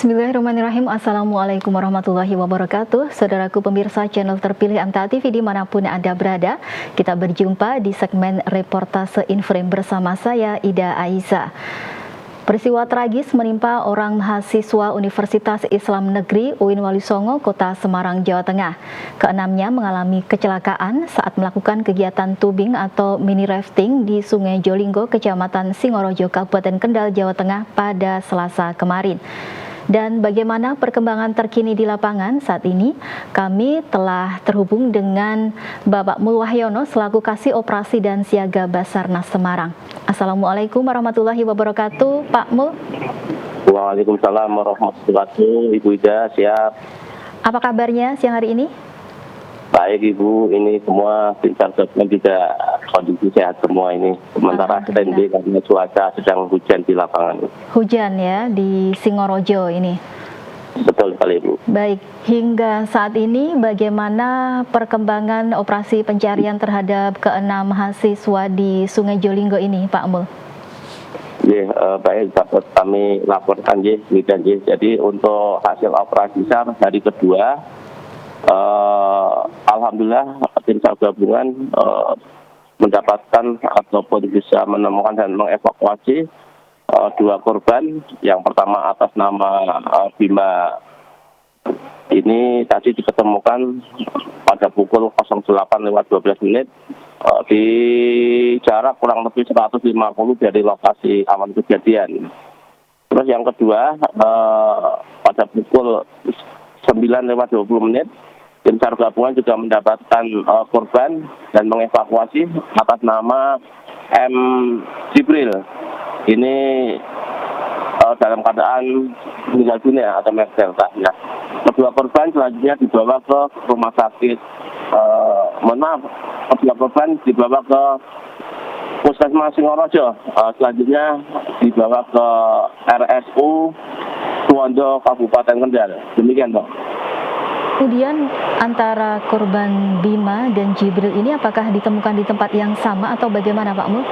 Bismillahirrahmanirrahim. Assalamualaikum warahmatullahi wabarakatuh. Saudaraku pemirsa channel terpilih MTA TV dimanapun Anda berada, kita berjumpa di segmen reportase Inframe bersama saya Ida Aiza. Peristiwa tragis menimpa orang mahasiswa Universitas Islam Negeri UIN Walisongo, Kota Semarang, Jawa Tengah. Keenamnya mengalami kecelakaan saat melakukan kegiatan tubing atau mini rafting di Sungai Jolinggo, Kecamatan Singorojo, Kabupaten Kendal, Jawa Tengah pada Selasa kemarin. Dan bagaimana perkembangan terkini di lapangan saat ini? Kami telah terhubung dengan Bapak Mul Wahyono selaku Kasih Operasi dan Siaga Basarnas Semarang. Assalamualaikum warahmatullahi wabarakatuh, Pak Mul. Waalaikumsalam warahmatullahi wabarakatuh, Ibu Ida, siap. Apa kabarnya siang hari ini? Baik Ibu, ini semua tim SAR gabungan juga kondisi sehat semua ini. Sementara standby karena cuaca sedang hujan di lapangan. Hujan ya di Singorojo ini. Betul sekali Ibu. Baik, hingga saat ini bagaimana perkembangan operasi pencarian terhadap keenam mahasiswa di Sungai Jolinggo ini, Pak Mul? Baik, dapat kami laporkan jadi untuk hasil operasi SAR hari kedua, alhamdulillah tim SAR gabungan mendapatkan ataupun bisa menemukan dan mengevakuasi dua korban. Yang pertama atas nama Bima, ini tadi diketemukan pada pukul 08.12 di jarak kurang lebih 150 dari lokasi awan kejadian. Terus yang kedua pada pukul 9.20 tim SAR gabungan juga mendapatkan korban dan mengevakuasi atas nama M. Jibril. Ini dalam keadaan meninggal dunia atau meninggal. Nah, kedua korban selanjutnya dibawa ke rumah sakit. Kedua korban dibawa ke Puskesmas Singorojo. Selanjutnya dibawa ke RSU Suwondo, Kabupaten Kendal. Demikian, Pak. Kemudian antara korban Bima dan Jibril ini apakah ditemukan di tempat yang sama atau bagaimana, Pak Mul?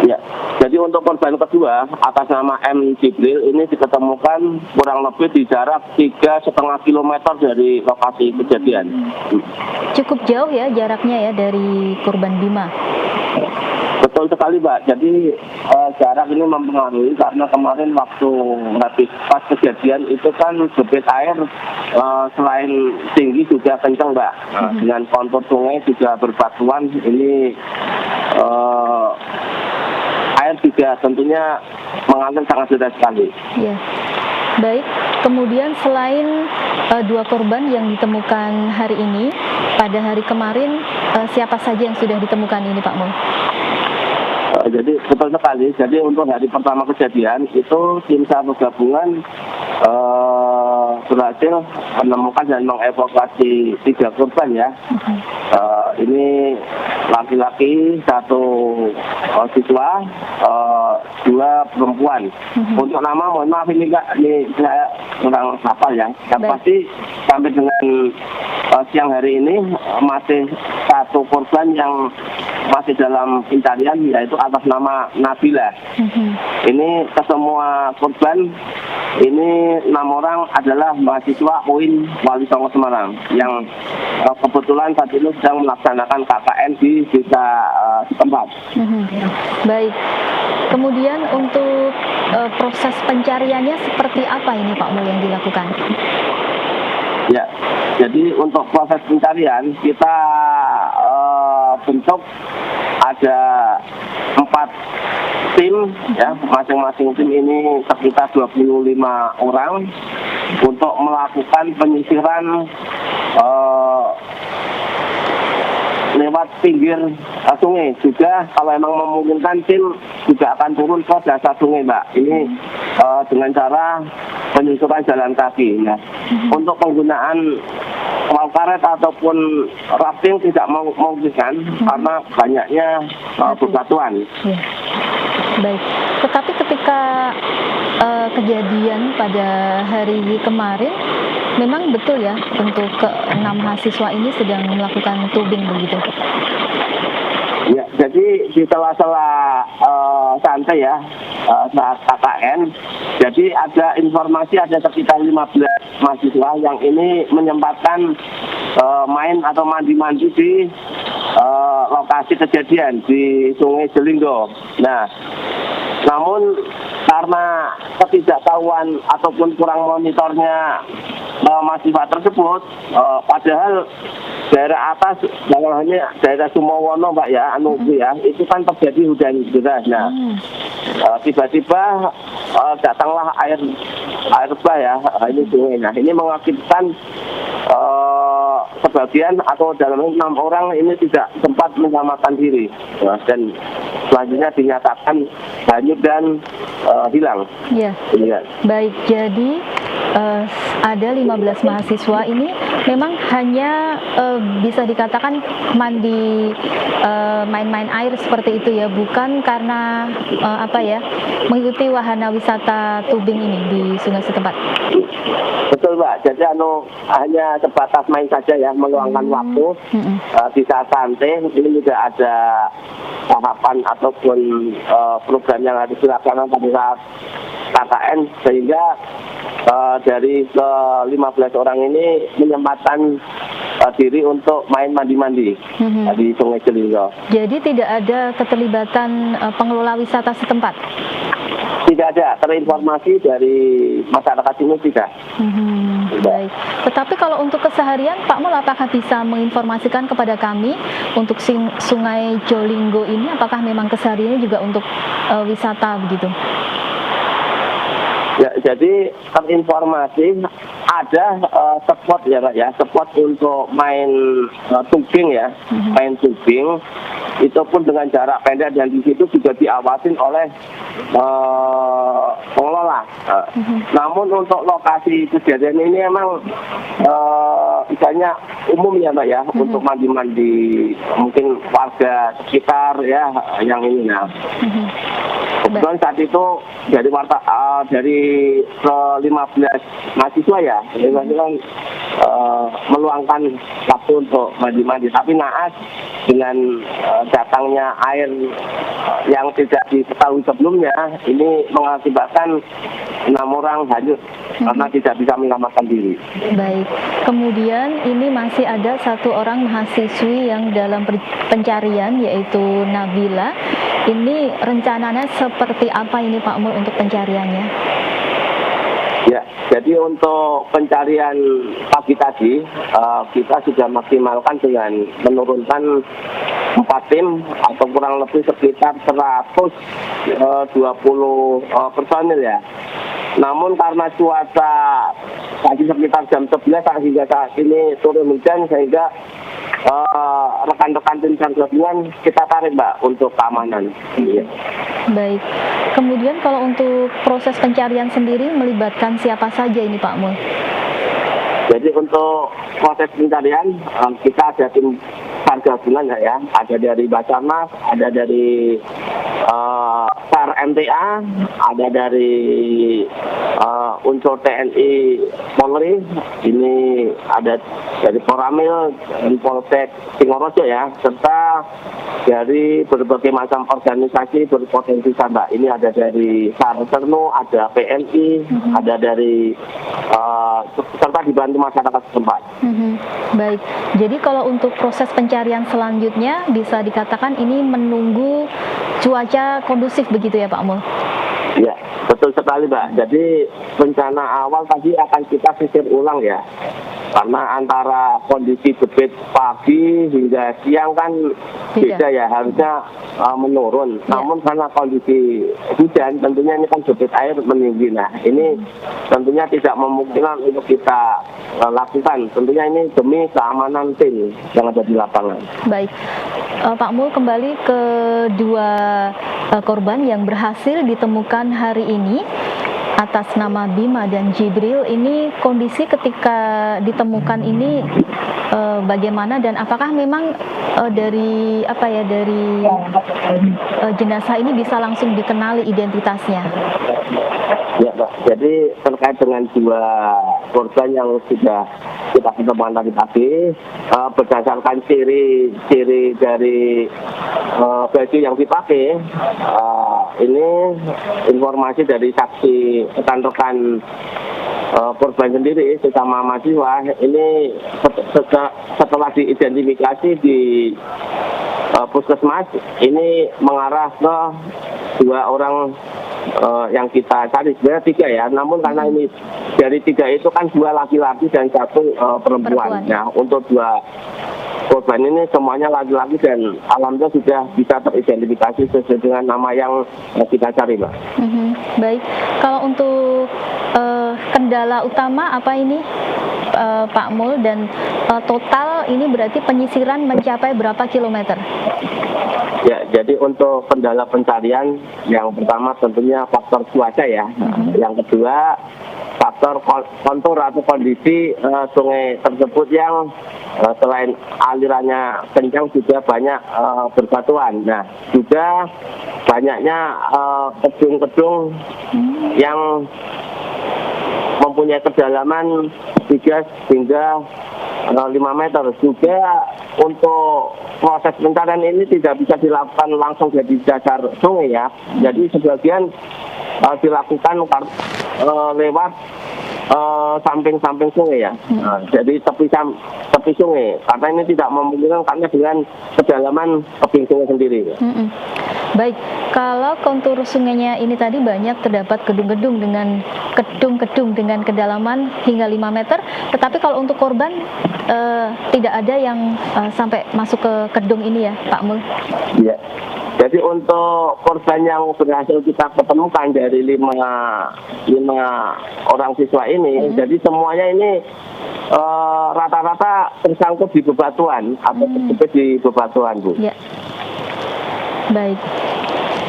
Ya, jadi untuk korban kedua atas nama M. Jibril ini diketemukan kurang lebih di jarak 3,5 kilometer dari lokasi kejadian. Cukup jauh ya jaraknya ya dari korban Bima. Betul sekali, Mbak. Jadi jarak ini mempengaruhi karena kemarin waktu pas kejadian itu kan debit air selain tinggi juga kencang, Mbak. Dengan kontur sungai juga berbatuan, ini air juga tentunya mengalir sangat deras sekali. Ya. Baik, kemudian selain dua korban yang ditemukan hari ini, pada hari kemarin siapa saja yang sudah ditemukan ini, Pak Mul? Jadi betul sekali. Jadi untuk hari pertama kejadian itu tim SAR gabungan berhasil menemukan dan mengevakuasi 3 korban ya. Ini laki-laki, 1 siswa, 2 perempuan. Untuk nama mohon maaf ini saya kurang hafal ya. Yang pasti sampai dengan siang hari ini masih 1 korban yang masih dalam pencarian, yaitu atas nama Nabila. Ini kesemua korban ini 6 orang adalah mahasiswa UIN Walisongo Semarang yang kebetulan saat ini sedang melaksanakan KKN di desa setempat. Baik. Kemudian untuk proses pencariannya seperti apa ini Pak Mul yang dilakukan? Ya, jadi untuk proses pencarian kita bentuk ada 4 tim ya, masing-masing tim ini sekitar 25 orang untuk melakukan penyisiran lewat pinggir sungai. Juga kalau emang memungkinkan tim juga akan turun ke dasar sungai, Mbak. Ini dengan cara penyusuran jalan kaki ya. Untuk penggunaan perahu karet ataupun rafting tidak memungkinkan karena banyaknya bebatuan. Ya. Baik, tetapi ketika kejadian pada hari kemarin memang betul ya untuk ke-6 mahasiswa ini sedang melakukan tubing begitu? Ya, jadi di sela-sela santai ya saat KKN. Jadi ada informasi ada sekitar 15 mahasiswa yang ini menyempatkan main atau mandi-mandi di lokasi kejadian di Sungai Jelinggo. Nah, namun karena ketidaktahuan ataupun kurang monitornya mahasiswa tersebut, padahal daerah atas, hanya daerah Sumowono Mbak ya, ya, itu kan terjadi hujan deras. Nah, tiba-tiba datanglah air bah ya, ini sungai. Nah, ini mengakibatkan sebagian atau dalam 6 orang ini tidak sempat menyelamatkan diri, dan selanjutnya dinyatakan hanyut dan hilang. Ya. Baik, jadi ada 15 mahasiswa ini memang hanya bisa dikatakan mandi, main-main air seperti itu ya, bukan karena mengikuti wahana wisata tubing ini di sungai setempat. Betul Mbak, jadi hanya sebatas main saja ya, meluangkan waktu di saat santai. Ini juga ada tahapan ataupun program yang harus dilaksanakan pada saat KKN, sehingga dari ke-15 orang ini menyempatkan diri untuk main mandi-mandi di Sungai Jelinggo. Jadi tidak ada keterlibatan pengelola wisata setempat? Tidak ada, terinformasi dari masyarakat ini tidak. Baik. Tetapi kalau untuk keseharian, Pak Mul apakah bisa menginformasikan kepada kami untuk Sungai Jelinggo ini, apakah memang kesehariannya juga untuk wisata begitu? Ya, jadi terinformasi ada spot ya Pak ya, spot untuk main tubing ya, main tubing itu pun dengan jarak pendek, dan di situ juga diawasin oleh pengelola. Namun untuk lokasi kejadian ini emang misalnya umum ya Mbak ya, untuk mandi-mandi mungkin warga sekitar ya yang ini. Nah, kebetulan saat itu dari ke-15 mahasiswa ya, itu kan meluangkan waktu untuk mandi-mandi, tapi naas dengan datangnya air yang tidak diketahui sebelumnya, ini mengakibatkan 6 orang hanyut karena tidak bisa menyelamatkan diri. Baik, kemudian ini masih ada 1 orang mahasiswi yang dalam pencarian, yaitu Nabila. Ini rencananya seperti apa ini Pak Mul untuk pencariannya? Ya, jadi untuk pencarian pagi tadi kita sudah maksimalkan dengan menurunkan 4 tim atau kurang lebih sekitar 120 personil ya. Namun karena cuaca tadi sekitar jam 11 hingga saat ini turun hujan, sehingga rekan-rekan tim SAR gabungan kita tarik Mbak untuk keamanan. Ya. Baik. Kemudian kalau untuk proses pencarian sendiri melibatkan siapa saja ini Pak Mul? Jadi untuk proses pencarian kita ada tim SAR gabungan ya, ada dari Basarnas, ada dari SAR MTA, ada dari unsur TNI Polri, ini ada dari Koramil dan Polsek Singorojo ya, serta dari berbagai macam organisasi berpotensi SAR. Ini ada dari SAR Serno, ada PNI, ada dari serta dibantu masyarakat setempat. Baik, jadi kalau untuk proses pencarian selanjutnya bisa dikatakan ini menunggu cuaca kondusif begitu ya Pak Mul? Ya, betul sekali Mbak. Jadi rencana awal tadi akan kita sisir ulang ya, karena antara kondisi debit pagi hingga siang kan beda ya, harusnya menurun. Namun karena kondisi hujan, tentunya ini kan debit air meninggi. Nah, ini tentunya tidak memungkinkan untuk kita lakukan. Tentunya ini demi keamanan tim yang ada di lapangan. Baik, Pak Mul, kembali ke 2 korban yang berhasil ditemukan hari ini atas nama Bima dan Jibril. Ini kondisi ketika ditemukan ini bagaimana, dan apakah memang dari jenazah ini bisa langsung dikenali identitasnya? Ya Pak, jadi terkait dengan 2 korban yang sudah kita ketemukan tadi pagi, berdasarkan ciri dari baju yang dipakai, ini informasi dari saksi rekan-rekan korban sendiri, sesama mahasiswa, ini setelah diidentifikasi di puskesmas, ini mengarah ke 2 orang yang kita cari, sebenarnya 3 ya, namun karena ini dari 3 itu kan 2 laki-laki dan 1 perempuan. Nah, untuk 2 korban ini semuanya laki-laki dan alhamdulillah sudah bisa teridentifikasi sesuai dengan nama yang kita cari, Mbak. Baik, kalau untuk kendala utama apa ini, Pak Mul, dan total ini berarti penyisiran mencapai berapa kilometer? Ya, jadi untuk kendala pencarian yang pertama tentunya faktor cuaca ya. Yang kedua faktor kontur atau kondisi sungai tersebut yang selain alirannya kencang juga banyak berbatuan. Nah, juga banyaknya gedung-gedung yang mempunyai kedalaman 3 hingga 5 meter. Juga untuk proses pencarian ini tidak bisa dilakukan langsung dari dasar sungai ya. Jadi sebagian dilakukan lewat samping-samping sungai ya. Jadi tepi sungai. Karena ini tidak memungkinkan karena dengan kedalaman tebing sungai sendiri. Baik, kalau kontur sungainya ini tadi banyak terdapat gedung-gedung dengan kedalaman hingga 5 meter, tetapi kalau untuk korban tidak ada yang sampai masuk ke gedung ini ya, Pak Mul? Iya. Jadi untuk korban yang berhasil kita ketemukan dari 5 orang siswa ini, jadi semuanya ini rata-rata tersangkut di bebatuan atau terjepit di bebatuan, Bu. Ya.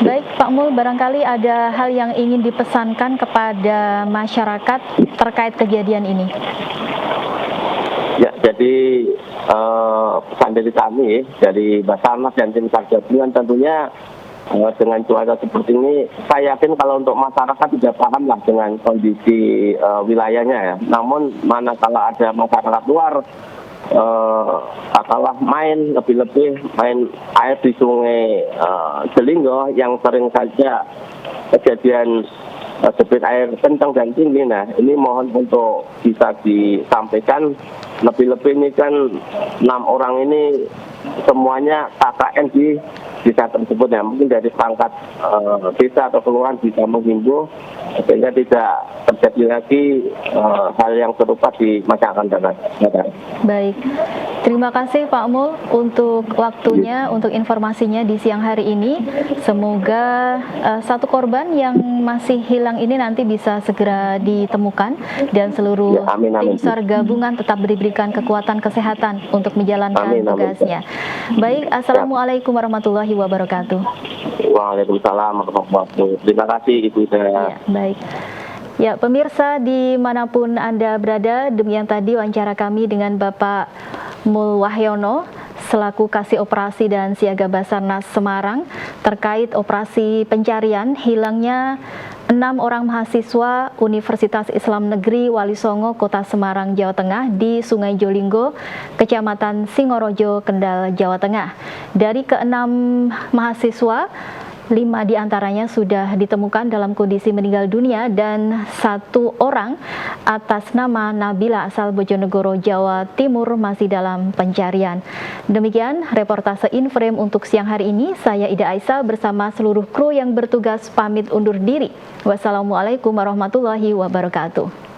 Baik, Pak Mul, barangkali ada hal yang ingin dipesankan kepada masyarakat terkait kejadian ini? Ya, jadi pesan dari kami, dari Basarnas dan tim SAR gabungan tentunya dengan cuaca seperti ini, saya yakin kalau untuk masyarakat tidak paham lah dengan kondisi wilayahnya ya. Namun manakala ada masyarakat luar katakanlah lebih-lebih main air di sungai Jelinggo yang sering saja kejadian debit air kencang dan tinggi. Nah, ini mohon untuk bisa disampaikan, lebih-lebih ini kan 6 orang ini semuanya KKN di desa tersebut ya. Mungkin dari perangkat desa atau kelurahan bisa menghimbau sehingga tidak terjadi lagi hal yang serupa di masa akan datang. Baik, terima kasih Pak Mul untuk waktunya, untuk informasinya di siang hari ini. Semoga 1 korban yang masih hilang ini nanti bisa segera ditemukan dan seluruh tim SAR gabungan tetap diberikan kekuatan kesehatan untuk menjalankan tugasnya. Baik, Assalamualaikum warahmatullahi wabarakatuh. Waalaikumsalam warahmatullahi wabarakatuh. Terima kasih Ibu Ida. Ya, baik. Ya, pemirsa dimanapun Anda berada, demikian tadi wawancara kami dengan Bapak Mul Wahyono selaku Kasih Operasi dan Siaga Basarnas Semarang terkait operasi pencarian hilangnya 6 orang mahasiswa Universitas Islam Negeri Wali Songo, Kota Semarang, Jawa Tengah di Sungai Jolinggo, Kecamatan Singorojo, Kendal, Jawa Tengah. Dari ke-6 mahasiswa, 5 diantaranya sudah ditemukan dalam kondisi meninggal dunia dan 1 orang atas nama Nabila asal Bojonegoro, Jawa Timur masih dalam pencarian. Demikian reportase Inframe untuk siang hari ini. Saya Ida Aisyah bersama seluruh kru yang bertugas pamit undur diri. Wassalamualaikum warahmatullahi wabarakatuh.